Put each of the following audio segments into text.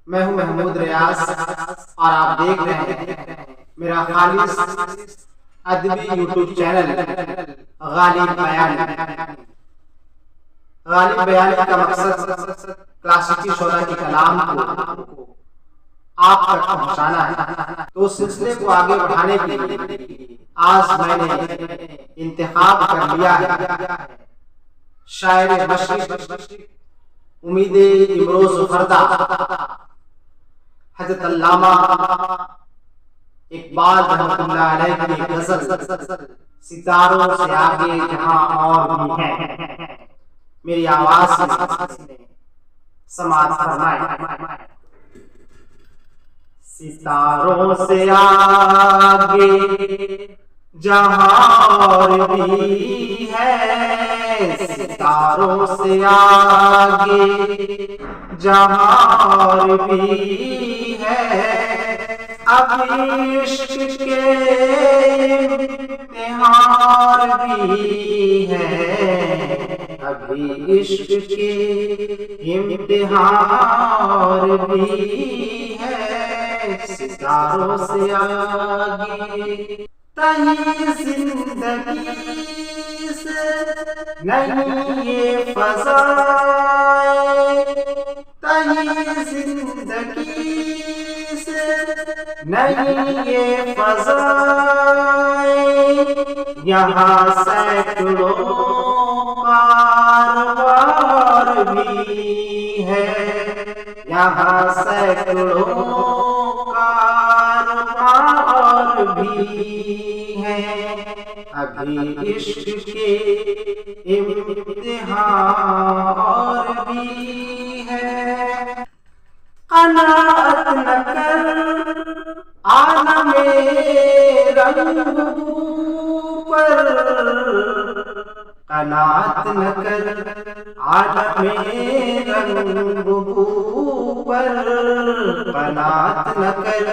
मैं हूं महमूद रियाज और आप देख रहे हैं मेरा खालिस अदबी यूट्यूब चैनल गालिब बयानी। गालिब बयानी का मकसद क्लासिकी शोरा के कलाम को आप तक पहुंचाना है। तो उस सिलसिले को आगे बढ़ाने के लिए आज मैंने इंतखाब कर लिया है शायर मशरिक उम्मीद इमरोज फरदा हज़रत अल्लामा इकबाल रहमतुल्लाह अलैह की गजल सितारों से आगे जहां और भी है, मेरी आवाज में समाज फरमाए। सितारों से आगे जहां और भी है, सितारों से आगे जहां और भी है, अभी इश्क के इम्तिहान भी है, अभी इश्क के इम्तिहान भी है। सितारों से आगे तही जिंदगी से नहीं ये फज़ाएं, तही जिंदगी से नहीं ये फज़ाएं, यहाँ सैकड़ों कारवार भी है, यहाँ सैकड़ों कारवार भी है, अभी इश्क के इम्तिहान भी है। क़नाअत न कर आलमे रंग पर, क़नाअत न कर आलमे रंग पर, क़नाअत न कर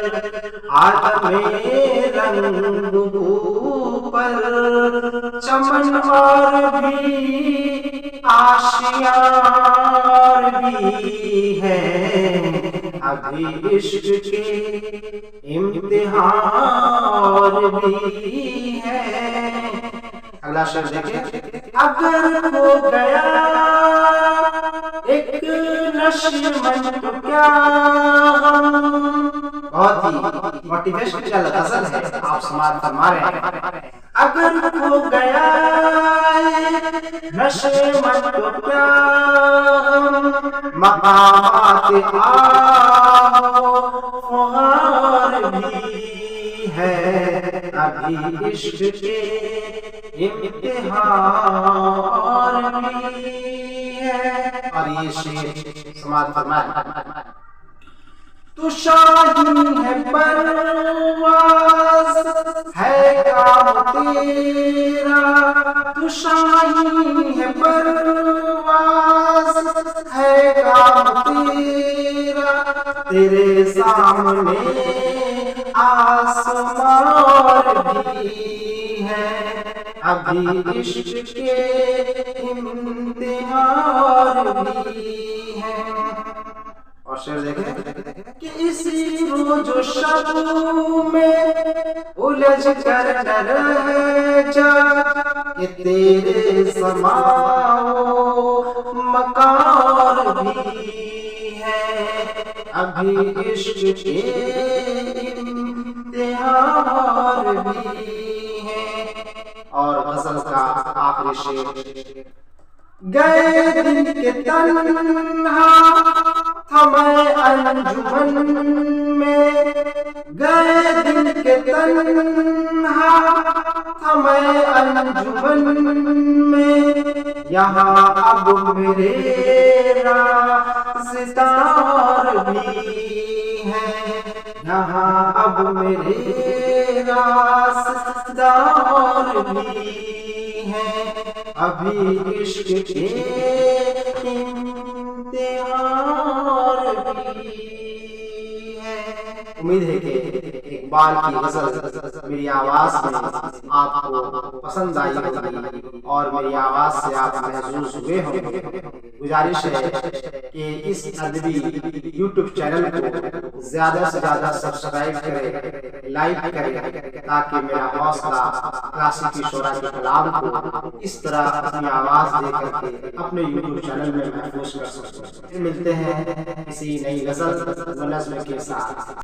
आलमे रंग पर, चमन और भी आशियार भी है, अभी इश्क के इम्तिहान भी है। अगला शब्द देखिए। अगर हो गया एक नशमन तो क्या गम, बहुत ही मोटिवेशनल गजल है, आप समाज फरमा रहे हैं। अगर हो गया नशमन तो क्या गम, मकामात आहार भी है, अभी इश्क के इम्तिहान भी है। और ये शेर समाज फरमाए। तू शाही है परवाज़ है काम तेरा, तू शाही है परवाज़ है काम तेरा, तेरे सामने आसमान भी है, अभी इश्क के इम्तिहान भी है। और शेर देखें कि इसी रोज शब में उलझ कर न रह जा, कि तेरे समाओ मकार भी है, अभी इश्क के इम्तिहान भी है। और गजल का आखिरी शेर। गए दिन के तन्हा था मैं अंजुमन में, गए दिन के तन्हा था मैं अंजुमन में, यहाँ अब मेरे राज़दार भी है, यहाँ अब मेरे राज़दार भी है, अभी इश्क के इम्तिहान भी है। उम्मीद है कि इकबाल की गजल मेरी आवाज में आपको पसंद आई होगी और मेरी आवाज से आप महसूस हुए होंगे। गुजारिश है कि इस अदबी यूट्यूब चैनल को ज्यादा से ज्यादा सब्सक्राइब करें, लाइक करें, ताकि मेरा हौसला क्लासिकी शोरा के कलाम को इस तरह अपनी आवाज दे करके अपने यूट्यूब चैनल में महफूज कर सकते हैं। मिलते हैं किसी नई गजल व नज़्म के साथ।